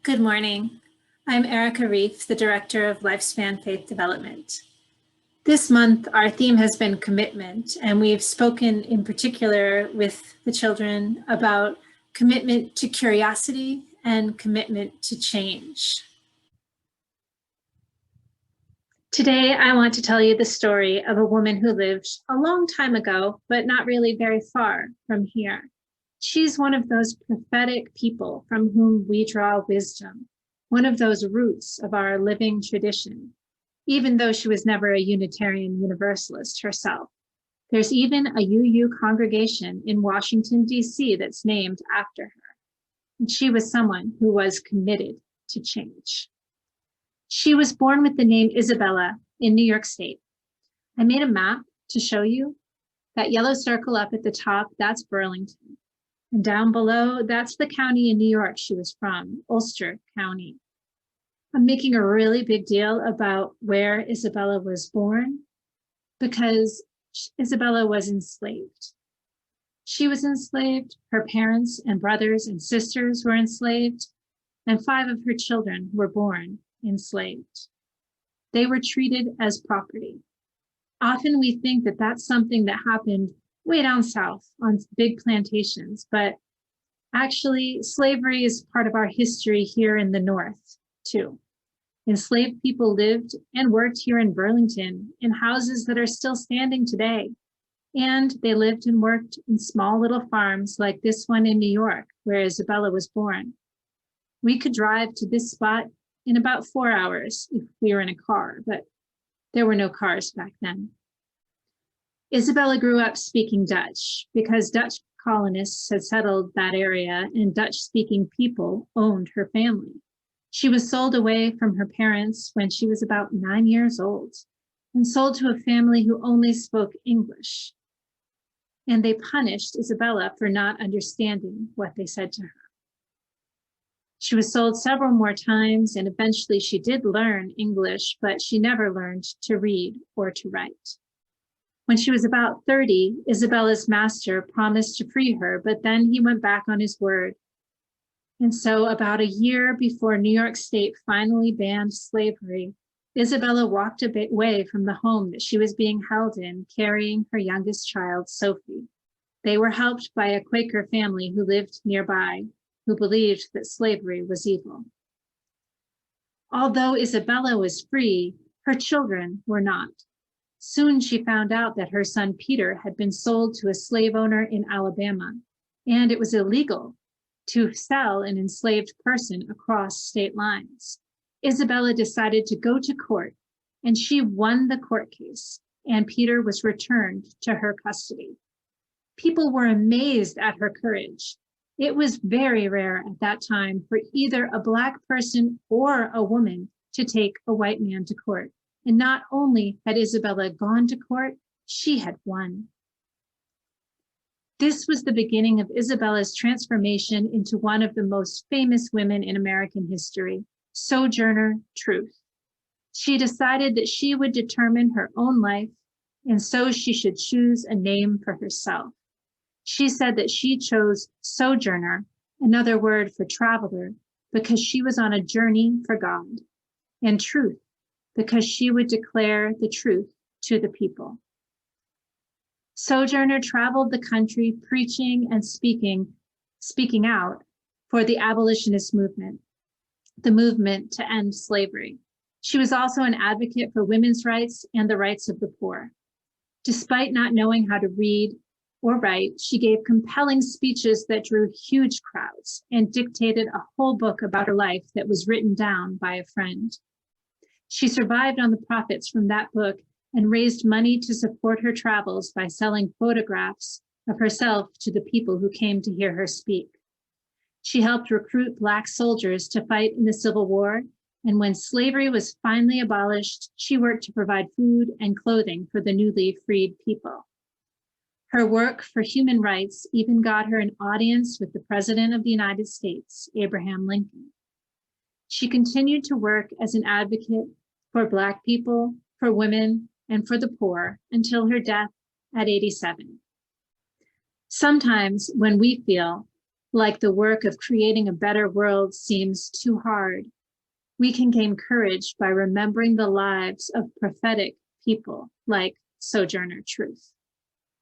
Good morning. I'm Erika, the Director of Lifespan Faith Development. This month, our theme has been commitment, and we've spoken in particular with the children about commitment to curiosity and commitment to change. Today, I want to tell you the story of a woman who lived a long time ago, but not really very far from here. She's one of those prophetic people from whom we draw wisdom, one of those roots of our living tradition, even though she was never a Unitarian Universalist herself. There's even a UU congregation in Washington, D.C. that's named after her. And she was someone who was committed to change. She was born with the name Isabella in New York State. I made a map to show you. That yellow circle up at the top, that's Burlington. And down below, that's the county in New York she was from, Ulster County. I'm making a really big deal about where Isabella was born because Isabella was enslaved. She was enslaved, her parents and brothers and sisters were enslaved, and 5 of her children were born enslaved. They were treated as property. Often we think that that's something that happened way down south on big plantations, but actually slavery is part of our history here in the north too. Enslaved people lived and worked here in Burlington in houses that are still standing today. And they lived and worked in small little farms like this one in New York, where Isabella was born. We could drive to this spot in about 4 hours if we were in a car, but there were no cars back then. Isabella grew up speaking Dutch because Dutch colonists had settled that area and Dutch-speaking people owned her family. She was sold away from her parents when she was about 9 years old and sold to a family who only spoke English. And they punished Isabella for not understanding what they said to her. She was sold several more times and eventually she did learn English, but she never learned to read or to write. When she was about 30, Isabella's master promised to free her, but then he went back on his word. And so about a year before New York State finally banned slavery, Isabella walked away from the home that she was being held in, carrying her youngest child, Sophie. They were helped by a Quaker family who lived nearby, who believed that slavery was evil. Although Isabella was free, her children were not. Soon she found out that her son Peter had been sold to a slave owner in Alabama, and it was illegal to sell an enslaved person across state lines. Isabella decided to go to court, and she won the court case, and Peter was returned to her custody. People were amazed at her courage. It was very rare at that time for either a Black person or a woman to take a white man to court. And not only had Isabella gone to court, she had won. This was the beginning of Isabella's transformation into one of the most famous women in American history, Sojourner Truth. She decided that she would determine her own life, and so she should choose a name for herself. She said that she chose Sojourner, another word for traveler, because she was on a journey for God, and Truth, because she would declare the truth to the people. Sojourner traveled the country preaching and speaking out for the abolitionist movement, the movement to end slavery. She was also an advocate for women's rights and the rights of the poor. Despite not knowing how to read or write, she gave compelling speeches that drew huge crowds and dictated a whole book about her life that was written down by a friend. She survived on the profits from that book and raised money to support her travels by selling photographs of herself to the people who came to hear her speak. She helped recruit Black soldiers to fight in the Civil War, and when slavery was finally abolished, she worked to provide food and clothing for the newly freed people. Her work for human rights even got her an audience with the President of the United States, Abraham Lincoln. She continued to work as an advocate for Black people, for women, and for the poor until her death at 87. Sometimes when we feel like the work of creating a better world seems too hard, we can gain courage by remembering the lives of prophetic people like Sojourner Truth.